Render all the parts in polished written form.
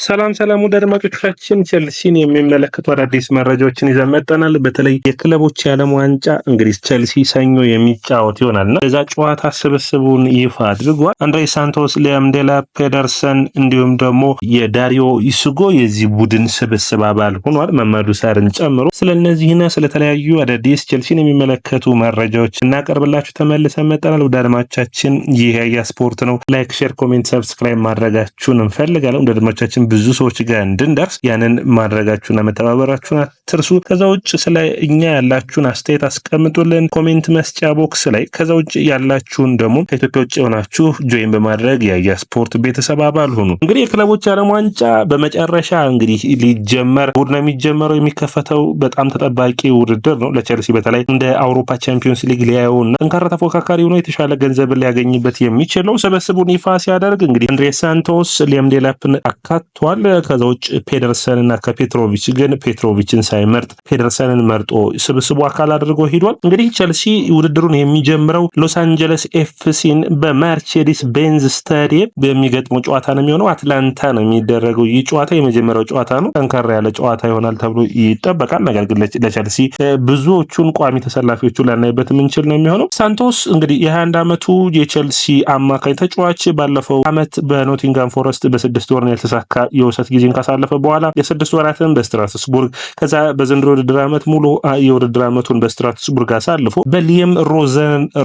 ሰላም ወደ አድማጮቻችን ቸልሲን የሚመለከቱ አዳዲስ መረጃዎችን ይዘን መጥተናል። በተለይ የክለቦች የዓለም ዋንጫ እንግዲህ ቸልሲ ሰኞ የሚጫወት ይሆናልና ለዛ ጨዋታ ስብስቡን ይፋ አድርጓል። አንድሬ ሳንቶስ፣ ሊያም ዴላፕ፣ ፔደርሰን እንዲሁም ደግሞ የዳሪዮ ኢሱጎ የዚህ ቡድን ስብስብ አባል ሆኗል፣ መመዱ ሳርን ጨምሮ። ስለነዚህና ስለተለያዩ አዳዲስ ቸልሲን የሚመለከቱ መረጃዎች እናቀርብላችሁ ተመልሰን መጥተናል። ወደ አድማጮቻችን ይህ ያ ስፖርት ነው። ላይክ፣ ሼር፣ ኮሜንት፣ ሰብስክራይብ ማድረጋችሁን እንፈልጋለን። ወደ አድማጮቻችን ብዙ ሰዎች ጋር እንድንደርስ ያንን ማድረጋችሁና መተባበራችሁን አትርሱ። ከዛ ውጭ ስለ እኛ ያላችሁን አስተያየት አስቀምጡልን ኮሜንት መስጫ ቦክስ ላይ። ከዛ ውጭ ያላችሁን ደግሞ ከኢትዮጵያ ውጭ የሆናችሁ ጆይን በማድረግ የያ ስፖርት ቤተሰብ አባል ሁኑ። እንግዲህ የክለቦች ዓለም ዋንጫ በመጨረሻ እንግዲህ ሊጀመር ቡድን የሚጀመረው የሚከፈተው በጣም ተጠባቂ ውድድር ነው። ለቸልሲ በተለይ እንደ አውሮፓ ቻምፒዮንስ ሊግ ሊያየውና ጠንካራ ተፎካካሪ ሆኖ የተሻለ ገንዘብ ሊያገኝበት የሚችለው ስብስቡን ይፋ ሲያደርግ እንግዲህ አንድሬ ሳንቶስ፣ ሊያም ዴላፕን አካቷል። ከዛ ውጭ ፔደርሰን እና ከፔትሮቪች ግን ፔትሮቪችን ሳይመርጥ ፔደርሰንን መርጦ ስብስቡ አካል አድርጎ ሄዷል። እንግዲህ ቸልሲ ውድድሩን የሚጀምረው ሎስ አንጀለስ ኤፍሲን በመርሴዲስ ቤንዝ ስታዲየም በሚገጥመው ጨዋታ ነው የሚሆነው። አትላንታ ነው የሚደረገው። ይህ ጨዋታ የመጀመሪያው ጨዋታ ነው። ጠንካራ ያለ ጨዋታ ይሆናል ተብሎ ይጠበቃል። ነገር ግን ለቸልሲ ብዙዎቹን ቋሚ ተሰላፊዎቹን ላናይበት የምንችል ነው የሚሆነው። ሳንቶስ እንግዲህ የ21 ዓመቱ የቸልሲ አማካኝ ተጫዋች ባለፈው ዓመት በኖቲንጋም ፎረስት በ6 ወር ያልተሳካ የውሰት ጊዜን ካሳለፈ በኋላ የ6 ወራትን በስትራስቡርግ ከዛ በዘንድሮ ውድድር ዓመት ሙሉ የውድድር ዓመቱን በስትራስቡርግ አሳልፎ በሊየም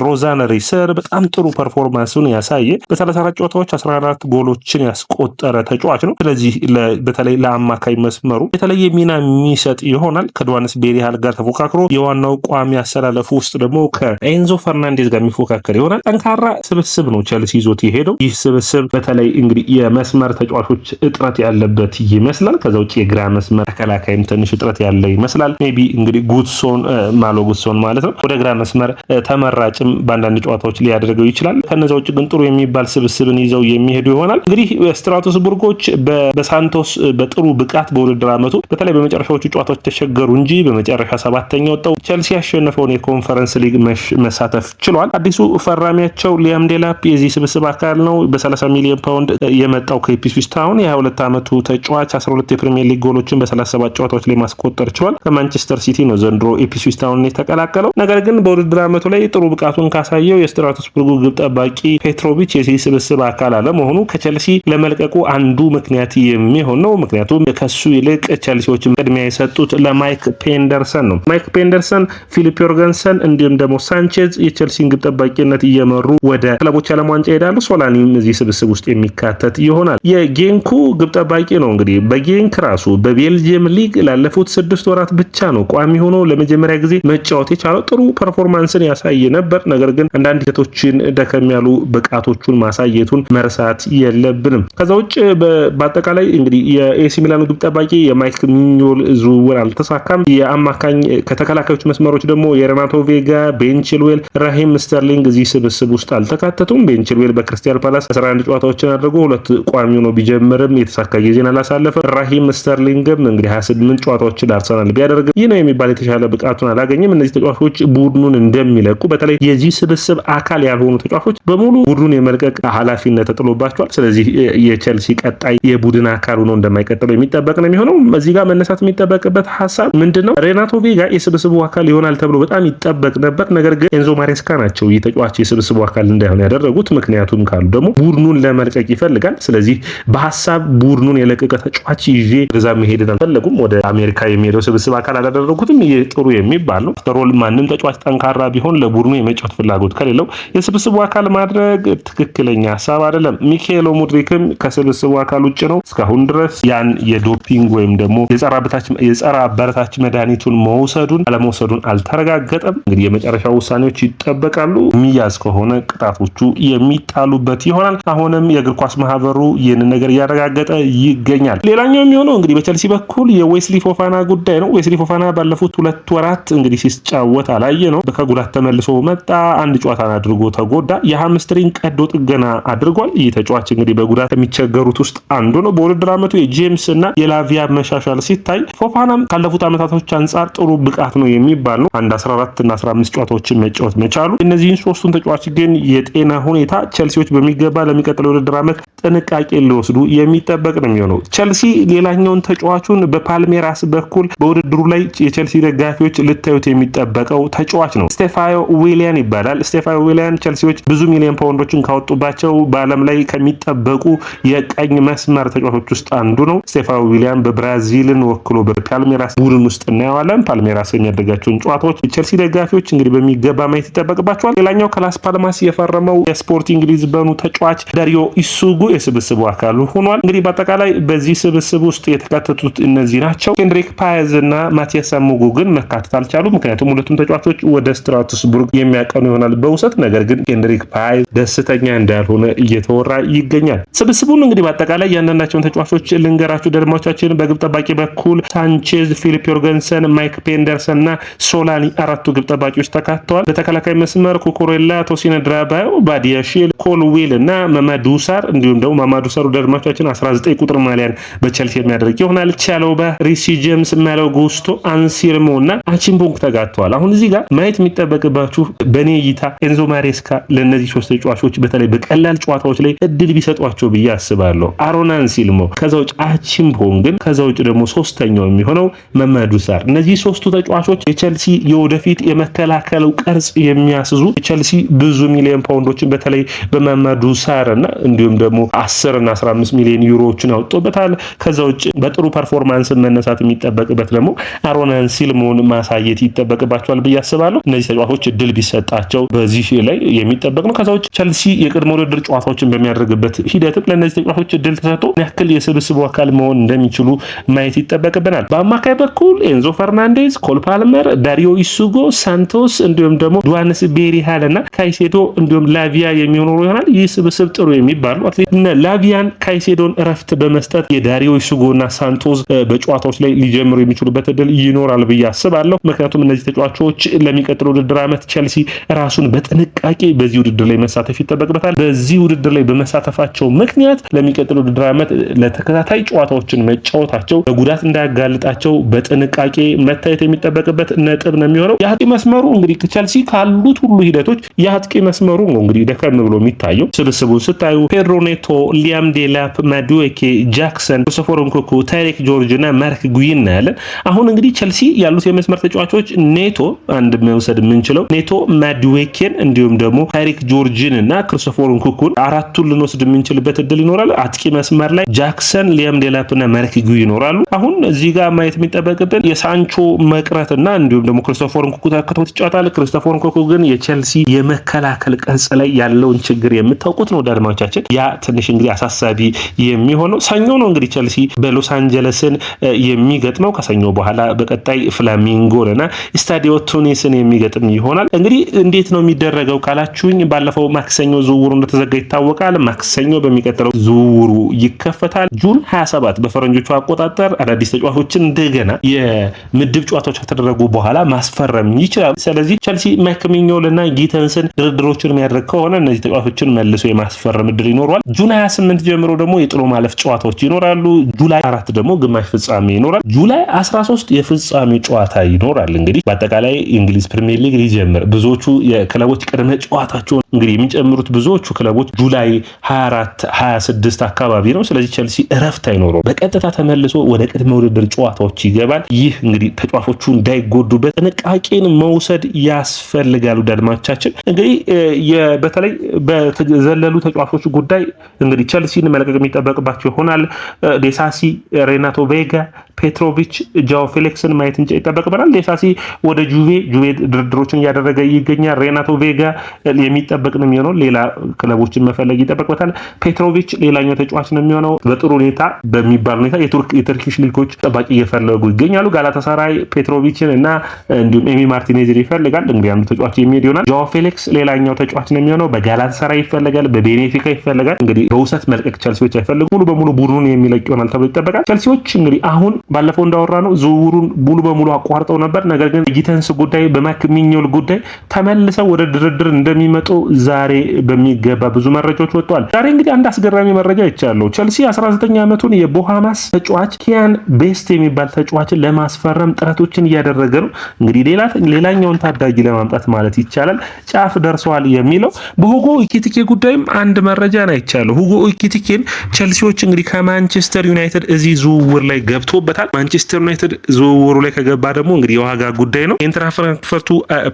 ሮዛነሪ ስር በጣም ጥሩ ፐርፎርማንስን ያሳየ በ34 ጨዋታዎች 14 ጎሎችን ያስቆጠረ ተጫዋች ነው። ስለዚህ በተለይ ለአማካኝ መስመሩ የተለየ ሚና የሚሰጥ ይሆናል። ከዱዋንስ ቤሪሃል ጋር ተፎካክሮ የዋናው ቋሚ አሰላለፉ ውስጥ ደግሞ ከኤንዞ ፈርናንዴዝ ጋር የሚፎካከር ይሆናል። ጠንካራ ስብስብ ነው ቸልሲ ይዞት የሄደው። ይህ ስብስብ በተለይ እንግዲህ የመስመር ተጫዋቾች እጥረት ያለበት ይመስላል። ከዛ ውጭ የግራ መስመር ተከላካይም ትንሽ እጥረት ያለ ይመስላል። ሜቢ እንግዲህ ማሎ ጉድሶን ማለት ነው ወደ ግራ መስመር ተመራጭም በአንዳንድ ጨዋታዎች ሊያደርገው ይችላል። ከነዛ ውጭ ግን ጥሩ የሚባል ስብስብን ይዘው የሚሄዱ ይሆናል። እንግዲህ ስትራስቡርጎች በሳንቶስ በጥሩ ብቃት በውድድር ዓመቱ በተለይ በመጨረሻዎቹ ጨዋታዎች ተሸገሩ እንጂ በመጨረሻ 7ኛ ወጣው። ቸልሲ ያሸነፈውን የኮንፈረንስ ሊግ መሳተፍ ችሏል። አዲሱ ፈራሚያቸው ሊያም ዴላፕ የዚህ ስብስብ አካል ነው። በ30 ሚሊዮን ፓውንድ የመጣው ከኢፕስዊች ታውን የ22 ዓመቱ ተጫዋች 12 የፕሪሚየር ሊግ ጎሎችን በ37 ጨዋታዎች ላይ ማስቆጠር ችሏል። ከማንቸስተር ሲቲ ነው ዘንድሮ ኢፕስዊች ታውን የተቀላቀለው። ነገር ግን በውድድር ዓመቱ ላይ ጥሩ ብቃቱን ካሳየው የስትራስቡርጉ ግብ ጠባቂ ፔትሮቪች የዚህ ስብስብ አካል አለመሆኑ ከቸልሲ ለመልቀቁ አንዱ ምክንያት የሚሆን ነው። ምክንያቱም ከሱ ይልቅ ቸልሲዎችን ቅድሚያ የሰጡት ለማይክ ፔንደርሰን ነው። ማይክ ፔንደርሰን፣ ፊሊፕ ዮርገንሰን እንዲሁም ደግሞ ሳንቼዝ የቸልሲን ግብ ጠባቂነት እየመሩ ወደ ክለቦች ዓለም ዋንጫ ይሄዳሉ። ሶላኒም እዚህ ስብስብ ውስጥ የሚካተት ይሆናል። የጌንኩ ግብ ጠባቂ ነው። እንግዲህ በጌንክ ራሱ በቤልጂየም ሊግ ላለፉት 6 ወራት ብቻ ነው ቋሚ ሆኖ ለመጀመሪያ ጊዜ መጫወት የቻለው። ጥሩ ፐርፎርማንስን ያሳየ ነበር። ነገር ግን አንዳንድ ሂደቶችን ደከም ያሉ ብቃቶቹን ማሳየቱን መርሳት የለብንም። ከዛ ውጭ በአጠቃላይ እንግዲህ የኤሲ ሚላኑ ግብ ጠባቂ የማይክ ሚኞል ዝውውር አልተሳካም። የአማካኝ ከተከላካዮች መስመሮች ደግሞ የሬናቶ ቬጋ፣ ቤን ቺልዌል፣ ራሂም ስተርሊንግ እዚህ ስብስብ ውስጥ አልተካተቱም። ቤን ቺልዌል በክሪስታል ፓላስ 11 ጨዋታዎችን አድርጎ 2 ቋሚ ሆኖ ቢጀምርም የተሳካ ጊዜን አላሳለፈ። ራሂም ስተርሊንግም እንግዲህ 28 ጨዋታዎችን አርሰናል ቢያደርግም ይህ ነው የሚባል የተሻለ ብቃቱን አላገኘም። እነዚህ ተጫዋቾች ቡድኑን እንደሚለቁ በተለይ የዚህ ስብስብ አካል ያልሆኑ ተጫዋቾች በሙሉ ቡድኑን የመልቀቅ ኃላፊነት ተጥሎባቸዋል። ስለዚህ የቸልሲ ቀጣይ የቡድን አካል ሆኖ እንደማይቀጥለው የሚጠበቅ ነው የሚሆነው። እዚህ ጋር መነሳት የሚጠበቅበት ሀሳብ ምንድነው? ሬናቶ ቬጋ የስብስቡ አካል ይሆናል ተብሎ በጣም ይጠበቅ ነበር። ነገር ግን ኤንዞ ማሬስካ ናቸው ይህ ተጫዋች የስብስቡ አካል እንዳይሆን ያደረጉት። ምክንያቱም ካሉ ደግሞ ቡድኑን ለመልቀቅ ይፈልጋል። ስለዚህ በሀሳብ ቡድኑን የለቀቀ ተጫዋች ይዤ ወደዛ መሄድን አልፈለጉም። ወደ አሜሪካ የሚሄደው ስብስብ አካል አላደረጉትም። ይህ ጥሩ የሚባል ነው። አፍተሮል ማንም ተጫዋች ጠንካራ ቢሆን ለቡድኑ የመጫወት ፍላጎት ከሌለው የስብስቡ አካል ማድረግ ትክክለኛ ሀሳብ አይደለም። ሚካኤሎ ሙድሪክም ከስብስቡ አካል ውጭ ነው። እስካሁን ድረስ ያን የዶፒንግ ወይም ደግሞ የጸረ አበረታች መድኃኒቱን መውሰዱን አለመውሰዱን አልተረጋገጠም። እንግዲህ የመጨረሻው ውሳኔዎች ይጠበቃሉ። የሚያዝ ከሆነ ቅጣቶቹ የሚጣሉበት ይሆናል። አሁንም የእግር ኳስ ማህበሩ ይህንን ነገር እያረጋገጠ ይገኛል። ሌላኛው የሚሆነው እንግዲህ በቸልሲ በኩል የዌስሊ ፎፋና ጉዳይ ነው። ዌስሊ ፎፋና ባለፉት 2 ወራት እንግዲህ ሲጫወት አላየ ነው። ከጉዳት ተመልሶ መጣ። 1 ጨዋታን አድርጎ ተጎዳ። የሃምስትሪንግ ቀዶ ጥገና አድርጓል። ይህ ተጫዋች እንግዲህ በጉዳት የሚቸገሩት ውስጥ አንዱ ነው። በውድድር ዓመቱ የጄምስ እና የላቪያ መሻሻል ሲታይ ፎፋናም ካለፉት ዓመታቶች አንጻር ጥሩ ብቃት ነው የሚባል ነው። 14 እና 15 ጨዋታዎችን መጫወት መቻሉ። እነዚህን 3ቱን ተጫዋች ግን የጤና ሁኔታ ቸልሲዎች በሚገባ ለሚቀጥለው ውድድር ዓመት ጥንቃቄ ሊወስዱ የሚጠበቅ የሚጠበቅ ነው የሚሆነው። ቸልሲ ሌላኛውን ተጫዋቹን በፓልሜራስ በኩል በውድድሩ ላይ የቸልሲ ደጋፊዎች ልታዩት የሚጠበቀው ተጫዋች ነው። ስቴፋዮ ዊሊያን ይባላል። ስቴፋዮ ዊሊያን ቸልሲዎች ብዙ ሚሊዮን ፓውንዶችን ካወጡባቸው በዓለም ላይ ከሚጠበቁ የቀኝ መስመር ተጫዋቾች ውስጥ አንዱ ነው። ስቴፋዮ ዊሊያን በብራዚልን ወክሎ በፓልሜራስ ቡድን ውስጥ እናየዋለን። ፓልሜራስ የሚያደርጋቸውን ጨዋታዎች የቸልሲ ደጋፊዎች እንግዲህ በሚገባ ማየት ይጠበቅባቸዋል። ሌላኛው ከላስ ፓልማስ የፈረመው የስፖርቲንግ ሊዝበኑ ተጫዋች ዳሪዮ ኢሱጉ የስብስቡ አካል ሆኗል። እንግዲህ በአጠቃላይ በዚህ ስብስብ ውስጥ የተካተቱት እነዚህ ናቸው። ኬንድሪክ ፓየዝ እና ማቲያስ አሙጉ ግን መካተት አልቻሉም። ምክንያቱም ሁለቱም ተጫዋቾች ወደ ስትራስቡርግ የሚያቀኑ ይሆናል በውሰት። ነገር ግን ኬንድሪክ ፓየዝ ደስተኛ እንዳልሆነ እየተወራ ይገኛል። ስብስቡን እንግዲህ በአጠቃላይ ያንዳንዳቸውን ተጫዋቾች ልንገራችሁ ደድማዎቻችን። በግብ ጠባቂ በኩል ሳንቼዝ፣ ፊሊፕ ዮርገንሰን፣ ማይክ ፔንደርሰን እና ሶላኒ አራቱ ግብ ጠባቂዎች ተካተዋል። በተከላካይ መስመር ኩኩሬላ፣ ቶሲነ ድራባዮ፣ ባዲያሺል፣ ኮልዊል እና ማማዱ ሳር እንዲሁም ደግሞ ማማዱ ሳር ደድማዎቻችን 19 ቁጥር ማሊያን በቸልሲ የሚያደርግ ይሆናል። ቻሎባ፣ ሪሲ ጄምስ፣ ማሎ ጉስቶ፣ አንሲርሞ እና አቺምቦንግ ተጋጥተዋል። አሁን እዚህ ጋር ማየት የሚጠበቅባችሁ በኔ እይታ ኤንዞ ማሬስካ ለነዚህ ሶስት ተጫዋቾች በተለይ በቀላል ጨዋታዎች ላይ እድል ቢሰጧቸው ብዬ አስባለሁ። አሮን አንሲልሞ፣ ከዛ ውጭ አቺምቦንግን፣ ከዛ ውጭ ደግሞ ሶስተኛው የሚሆነው ማማዱ ሳር። እነዚህ ሶስቱ ተጫዋቾች የቸልሲ የወደፊት የመከላከሉ ቅርጽ የሚያስዙ የቸልሲ ብዙ ሚሊዮን ፓውንዶችን በተለይ በማማዱ ሳር እና እንዲሁም ደግሞ 10 እና 15 ሚሊዮን ዩሮዎችን አውጥቶበታል። ከዛ ውጭ በጥሩ ፐርፎርማንስ መነሳት የሚጠበቅበት ደግሞ አሮን አንሲልሞን ማሳየት ይጠበቅባቸዋል ብዬ አስባለሁ። እነዚህ ተጫዋቾች እድል ቢሰጣቸው በዚህ ላይ የሚጠበቅ ነው። ከዛ ውጭ ቸልሲ የቅድመ ውድድር ጨዋታዎችን በሚያደርግበት ሂደትም ለእነዚህ ተጫዋቾች እድል ተሰጥቶ ያክል የስብስቡ አካል መሆን እንደሚችሉ ማየት ይጠበቅብናል። በአማካይ በኩል ኤንዞ ፈርናንዴዝ፣ ኮል ፓልመር፣ ዳሪዮ ኢሱጎ፣ ሳንቶስ እንዲሁም ደግሞ ዱዋንስ ቤሪሃል እና ካይሴዶ እንዲሁም ላቪያ የሚሆኑ ይሆናል። ይህ ስብስብ ጥሩ የሚባሉ አትሌት እነ ላቪያን ካይሴዶን እረፍት በመስጠት የዳሪዮ ኢሱጎ እና ሳንቶስ በጨዋታዎች ላይ ሊጀምሩ የሚችሉበት እድል ይኖራል ብዬ አስባለሁ። ምክንያቱም እነዚህ ተጫዋቾች ለሚቀጥለው ውድድር ዓመት ቸልሲ ራሱን በጥንቃቄ በዚህ ውድድር ላይ መሳተፍ ይጠበቅበታል። በዚህ ውድድር ላይ በመሳተፋቸው ምክንያት ለሚቀጥለው ውድድር ዓመት ለተከታታይ ጨዋታዎችን መጫወታቸው በጉዳት እንዳያጋልጣቸው በጥንቃቄ መታየት የሚጠበቅበት ነጥብ ነው የሚሆነው። የአጥቂ መስመሩ እንግዲህ ቸልሲ ካሉት ሁሉ ሂደቶች የአጥቂ መስመሩ ነው እንግዲህ ደከም ብሎ የሚታየው። ስብስቡን ስታዩ ፔድሮ ኔቶ፣ ሊያም ዴላፕ፣ ማዱዌኬ፣ ጃክሰን፣ ክሪስቶፈር ንኩኩ፣ ታይሪክ ጆርጅ እና ማርክ ጉይ እናያለን። አሁን እንግዲህ ቸልሲ ያሉት የመስመር ተጫዋቾች ኔቶ አንድ መውሰድ የምንችለው ኔቶ፣ ማዱዌኬን እንዲሁም ደግሞ ታይሪክ ጆርጅን እና ክሪስቶፈር ንኩኩን አራቱን ልንወስድ የምንችልበት እድል ይኖራል። አጥቂ መስመር ላይ ጃክሰን፣ ሊያም ዴላፕ እና ማርክ ጉይ ይኖራሉ። አሁን እዚህ ጋር ማየት የሚጠበቅብን የሳንቾ መቅረትና እንዲሁም ደግሞ ክሪስቶፈር ንኩኩ ተከታትሎ ይጫወታል። ክሪስቶፈር ንኩኩ ግን የቸልሲ የመከላከል ቅርጽ ላይ ያለውን ችግር የምታውቁት ነው ዳድማዎቻችን። ያ ትንሽ እንግዲህ አሳሳቢ የሚሆነው ሰኞ ነው እንግዲህ ቸልሲ በሎስ አንጀለስን የሚገጥመው። ከሰኞ በኋላ በቀጣይ ፍላሚንጎን እና ስታዲዮ ቱኒስን የሚገጥም ይሆናል። እንግዲህ እንዴት ነው የሚደረገው ካላችሁኝ ባለፈው ማክሰኞ ዝውውሩ እንደተዘጋ ይታወቃል። ማክሰኞ በሚቀጥለው ዝውውሩ ይከፈታል። ጁን 27 በፈረንጆቹ አቆጣጠር አዳዲስ ተጫዋቾችን እንደገና የምድብ ጨዋታዎች ከተደረጉ በኋላ ማስፈረም ይችላል። ስለዚህ ቸልሲ ማክሚኞል እና ጊተንስን ድርድሮችን የሚያደርግ ከሆነ እነዚህ ተጫዋቾችን መልሶ የማስፈረም እድል ይኖረዋል። ጁን 28 ጀምሮ ደግሞ የጥሎ ማለፍ ጨዋታዎች ይኖራሉ። ጁላይ 4 ደግሞ ግማሽ ፍጻሜ ይኖራል። ጁላይ 13 የፍጻሜ ጨዋታ ይኖራል። እንግዲህ በአጠቃላይ እንግሊዝ ፕሪሚየር ሊግ ሊጀምር ብዙዎቹ የክለቦች ቅድመ ጨዋታቸውን እንግዲህ የሚጨምሩት ብዙዎቹ ክለቦች ጁላይ 24 26 አካባቢ ነው። ስለዚህ ቸልሲ እረፍት አይኖረው በቀጥታ ተመልሶ ወደ ቅድመ ውድድር ጨዋታዎች ይገባል። ይህ እንግዲህ ተጫዋቾቹ እንዳይጎዱበት ጥንቃቄን መውሰድ ያስፈልጋሉ። ዳድማቻችን እንግዲህ በተለይ በተዘለሉ ተጫዋቾች ጉዳይ እንግዲህ ቸልሲን መልቀቅ የሚጠበቅባቸው ይሆናል። ዴሳሲ፣ ሬናቶ ቬጋ፣ ፔትሮቪች፣ ጃኦ ፌሊክስን ማየት ይጠበቅበታል። ዴሳሲ ወደ ጁቬ ድርድሮችን እያደረገ ይገኛል። ሬናቶ ቬጋ የሚጠበቅ ነው የሚሆነው። ሌላ ክለቦችን መፈለግ ይጠበቅበታል። ፔትሮቪች ሌላኛው ተጫዋች ነው የሚሆነው። በጥሩ ሁኔታ በሚባል ሁኔታ የቱርኪሽ ሊጎች ጠባቂ እየፈለጉ ይገኛሉ። ጋላታሳራይ ፔትሮቪችን እና እንዲሁም ኤሚ ማርቲኔዝን ይፈልጋል። እንግዲህ አንዱ ተጫዋች የሚሄድ ይሆናል። ጃኦ ፌሊክስ ሌላኛው ተጫዋች ነው የሚሆነው። በጋላታሳራይ ይፈልጋል፣ በቤኔፊካ ይፈልጋል። እንግዲህ በውሰት መልቀቅ ቸልሲዎች አይፈልጉም። ሙሉ በሙሉ ቡድኑን የሚለቅ ይሆናል ተብሎ ይጠበቃል። ቸልሲዎች እንግዲህ አሁን ባለፈው እንዳወራ ነው ዝውውሩን ሙሉ በሙሉ አቋርጠው ነበር። ነገር ግን ጊተንስ ጉዳይ በማክ ሚኞል ጉዳይ ተመልሰው ወደ ድርድር እንደሚመጡ ዛሬ በሚገባ ብዙ መረጃዎች ወጥተዋል። ዛሬ እንግዲህ አንድ አስገራሚ መረጃ ይቻለው ቸልሲ 19 ዓመቱን የቦሃማስ ተጫዋች ኪያን ቤስት የሚባል ተጫዋችን ለማስፈረም ጥረቶችን እያደረገ ነው። እንግዲህ ሌላኛውን ታዳጊ ለማምጣት ማለት ይቻላል ጫፍ ደርሰዋል የሚለው በሁጎ ኢኪቲኬ ጉዳይም አንድ መረጃ ነው ይቻለው። ሁጎ ኢኪቲኬን ቸልሲዎች እንግዲህ ከማንቸስተር ዩናይትድ እዚህ ዝውውር ላይ ገብቶበታል። ማንቸስተር ዩናይትድ ዝውውሩ ላይ ከገባ ደግሞ እንግዲህ የዋጋ ጉዳይ ነው። የኢንትራ ፍራንክፈርቱ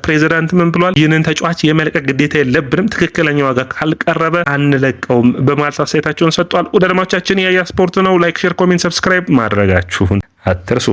ፕሬዚዳንት ምን ብሏል? ይህንን ተጫዋች የመልቀቅ ግዴታ የለብንም፣ ትክክለኛ ዋጋ ካልቀረበ አንለቀውም በማለት አስተያየታቸውን ሰጥቷል። ወደ አድማጮቻችን ያያ ስፖርት ነው። ላይክ፣ ሼር፣ ኮሜንት፣ ሰብስክራይብ ማድረጋችሁን አትርሱ።